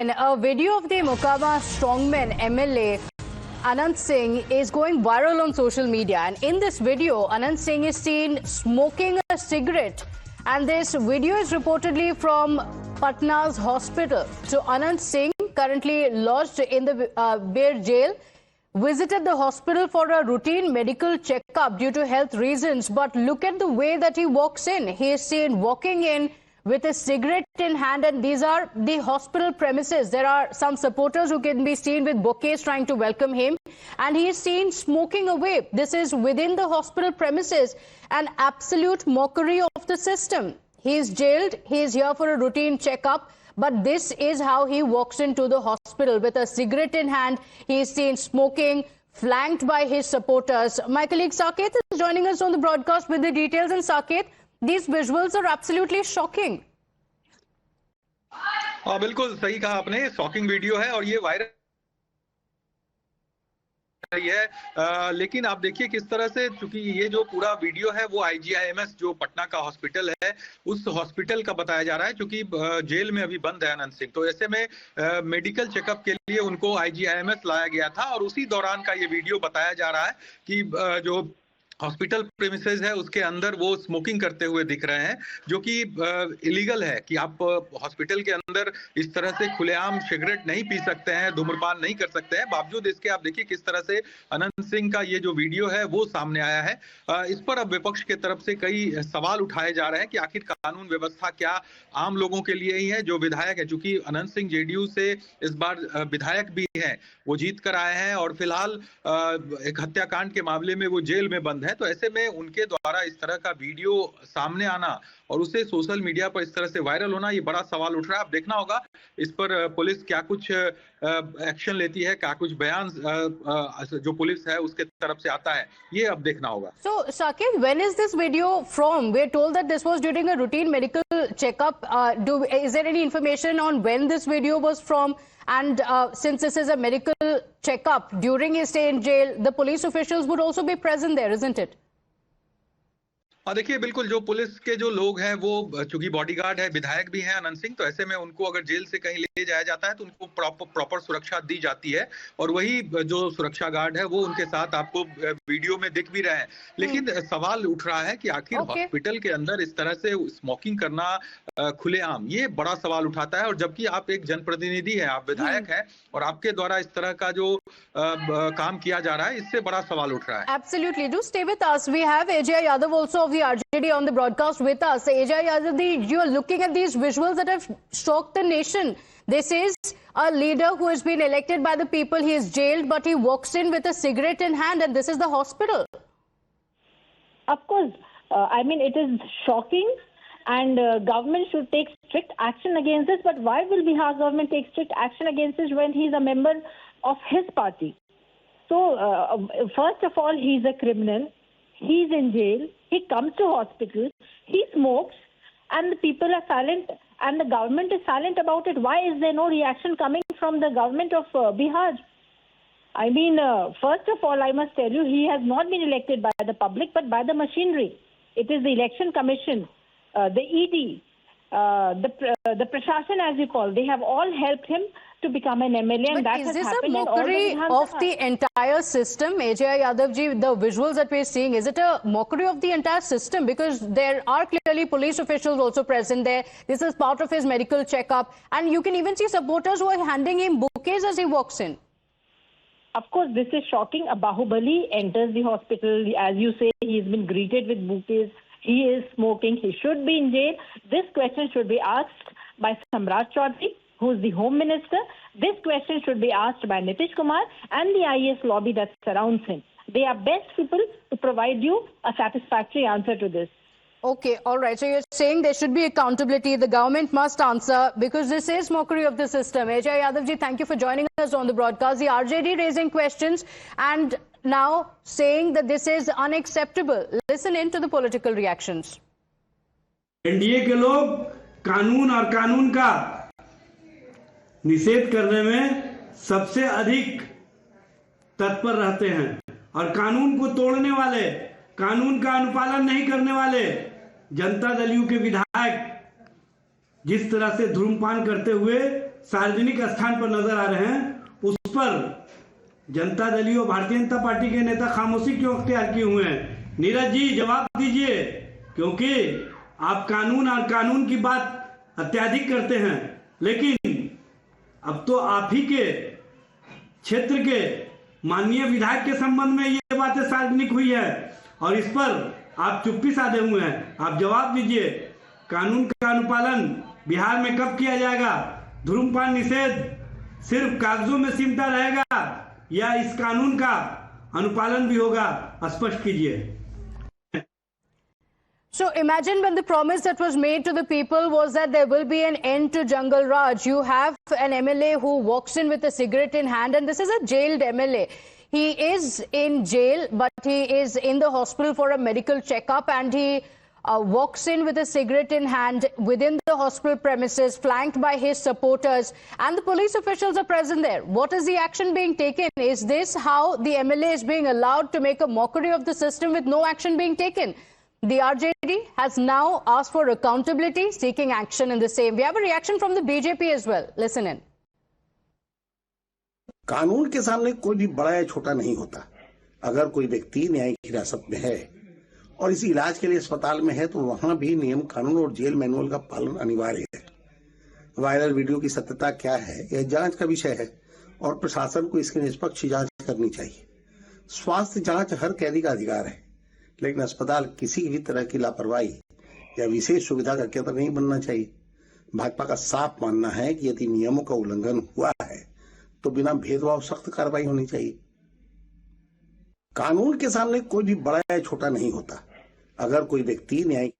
A video of the Mokama strongman MLA Anant Singh is going viral on social media, and in this video Anant Singh is seen smoking a cigarette, and this video is reportedly from Patna's hospital. So Anant Singh, currently lodged in the Bear jail, visited the hospital for a routine medical checkup due to health reasons, but look at the way that he walks in. He is seen walking in with a cigarette in hand, and these are the hospital premises. There are some supporters who can be seen with bouquets trying to welcome him, and he is seen smoking away. This is within the hospital premises, an absolute mockery of the system. He is jailed, he is here for a routine checkup, but this is how he walks into the hospital with a cigarette in hand. He is seen smoking, flanked by his supporters. My colleague Saket is joining us on the broadcast with the details. And Saket, these visuals are absolutely shocking. हाँ, बिल्कुल सही कहा आपने। Shocking video है और ये viral है। लेकिन आप देखिए किस तरह से, चूंकि ये जो पूरा वीडियो है वो IGIMS जो पटना का हॉस्पिटल है, उस हॉस्पिटल का बताया जा रहा है, क्योंकि जेल में अभी बंद है अनंत सिंह। तो ऐसे में मेडिकल चेकअप के लिए उनको IGIMS लाया गया था, और उसी दौरान का ये वीडियो बताया जा रहा है कि जो हॉस्पिटल प्रेमिसेस है उसके अंदर वो स्मोकिंग करते हुए दिख रहे हैं, जो कि इलीगल है कि आप हॉस्पिटल के अंदर इस तरह से खुलेआम सिगरेट नहीं पी सकते हैं, धूम्रपान नहीं कर सकते हैं। बावजूद इसके आप देखिए किस तरह से अनंत सिंह का ये जो वीडियो है वो सामने आया है। इस पर अब विपक्ष के तरफ से कई सवाल उठाए जा रहे हैं कि आखिर कानून व्यवस्था क्या आम लोगों के लिए ही है। जो विधायक है, चूंकि अनंत सिंह JDU से इस बार विधायक भी हैं, वो जीत कर आए हैं और फिलहाल एक हत्याकांड के मामले में वो जेल में बंद है। तो ऐसे में उनके द्वारा इस तरह का वीडियो सामने आना और उसे सोशल मीडिया पर इस तरह से वायरल होना, ये बड़ा सवाल उठ रहा है। अब देखना होगा इस पर पुलिस क्या कुछ एक्शन लेती है, क्या कुछ बयान जो पुलिस है उसके तरफ से आता है, ये अब देखना होगा। So Saket, when is this video from? We are told that this was during a routine medical checkup. Is there any information on when this video was from? And since this is a medical checkup during his stay in jail, the police officials would also be present there, isn't it? हाँ, देखिए बिल्कुल, जो police के जो लोग हैं वो चूंकि बॉडीगार्ड है, विधायक भी हैं अनंत सिंह, तो ऐसे में उनको अगर जेल से कहीं ले जाया जाता है तो उनको प्रॉपर सुरक्षा दी जाती है, और वही जो सुरक्षा गार्ड है वो उनके साथ आपको वीडियो में दिख भी रहे हैं। लेकिन सवाल उठ रहा है कि आखिर हॉस्पिटल के अंदर इस तरह से स्मोकिंग करना खुलेआम, ये बड़ा सवाल उठाता है। और जबकि आप एक जनप्रतिनिधि हैं, आप विधायक हैं, और आपके द्वारा इस तरह का जो काम किया जा रहा है, इससे बड़ा सवाल उठ रहा है। Absolutely. Do stay with us. We have AJ Yadav also of the RJD on the broadcast with us. AJ Yadav, you are looking at these visuals that have shocked the nation. This is a leader who has been elected by the people. He is jailed, but he walks in with a cigarette in hand, and this is the hospital. Of course, I mean, it is shocking, and government should take strict action against this. But why will Bihar government take strict action against this when he is a member of his party? So, first of all, he is a criminal. He is in jail. He comes to hospital. He smokes, and the people are silent, and the government is silent about it. Why is there no reaction coming from the government of Bihar? I mean, first of all, I must tell you, he has not been elected by the public, but by the machinery. It is the Election Commission, the ED, the Prashashan, as you call. They have all helped him to become an MLA, and that has happened in all the Is this a mockery of the entire system, AJ Yadav ji? The visuals that we're seeing, is it a mockery of the entire system? Because there are clearly police officials also present there. This is part of his medical checkup, and you can even see supporters who are handing him bouquets as he walks in. Of course, this is shocking. A Bahubali enters the hospital. As you say, he's been greeted with bouquets. He is smoking. He should be in jail. This question should be asked by Samrat Chaudhary, who is the Home Minister. This question should be asked by Nitish Kumar and the IAS lobby that surrounds him. They are best people to provide you a satisfactory answer to this. Okay, all right. So you're saying there should be accountability. The government must answer, because this is mockery of the system. AJ Yadav ji, thank you for joining us on the broadcast. The RJD raising questions and now saying that this is unacceptable. Listen in to the political reactions. NDA के लोग कानून और कानून का निषेध करने में सबसे अधिक तत्पर रहते हैं, और कानून को तोड़ने वाले, कानून का अनुपालन नहीं करने वाले जनता दल यू के विधायक जिस तरह से धूम्रपान करते हुए सार्वजनिक स्थान पर नजर आ रहे हैं, उस पर जनता दल और भारतीय जनता पार्टी के नेता खामोशी क्यों अख्तियार किए हुए हैं? नीरज जी जवाब दीजिए, क्योंकि आप कानून और कानून की बात अत्यधिक करते हैं, लेकिन अब तो आप ही के क्षेत्र के माननीय विधायक के संबंध में ये बातें सार्वजनिक हुई है और इस पर आप चुप्पी साधे हुए हैं। आप जवाब दीजिए, कानून का अनुपालन बिहार में कब किया जाएगा? धूम्रपान निषेध सिर्फ कागजों में सिमटा रहेगा या इस कानून का अनुपालन भी होगा? स्पष्ट कीजिए। So imagine when the promise that was made to the people was that there will be an end to Jungle Raj. You have an MLA who walks in with a cigarette in hand, and this is a jailed MLA. He is in jail, but he is in the hospital for a medical checkup, and he walks in with a cigarette in hand within the hospital premises, flanked by his supporters, and the police officials are present there. What is the action being taken? Is this how the MLA is being allowed to make a mockery of the system with no action being taken? The RJD has now asked for accountability, seeking action in the same. We have a reaction from the BJP as well. Listen in. कानून के सामने कोई भी बड़ा या छोटा नहीं होता। अगर कोई व्यक्ति न्यायिक हिरासत में है और इस इलाज के लिए अस्पताल में है तो वहां भी नियम कानून और जेल मैनुअल का पालन अनिवार्य है। वायरल वीडियो की सत्यता क्या है यह जांच का विषय है और प्रशासन को इसकी निष्पक्ष जांच करनी चाहिए। स्वास्थ्य जांच हर कैदी का अधिकार है, लेकिन अस्पताल किसी भी तरह की लापरवाही या विशेष सुविधा का केंद्र नहीं बनना चाहिए। भाजपा का साफ मानना है कि यदि नियमों का उल्लंघन हुआ है तो बिना भेदभाव सख्त कार्रवाई होनी चाहिए। कानून के सामने कोई भी बड़ा या छोटा नहीं होता। अगर कोई व्यक्ति न्यायिक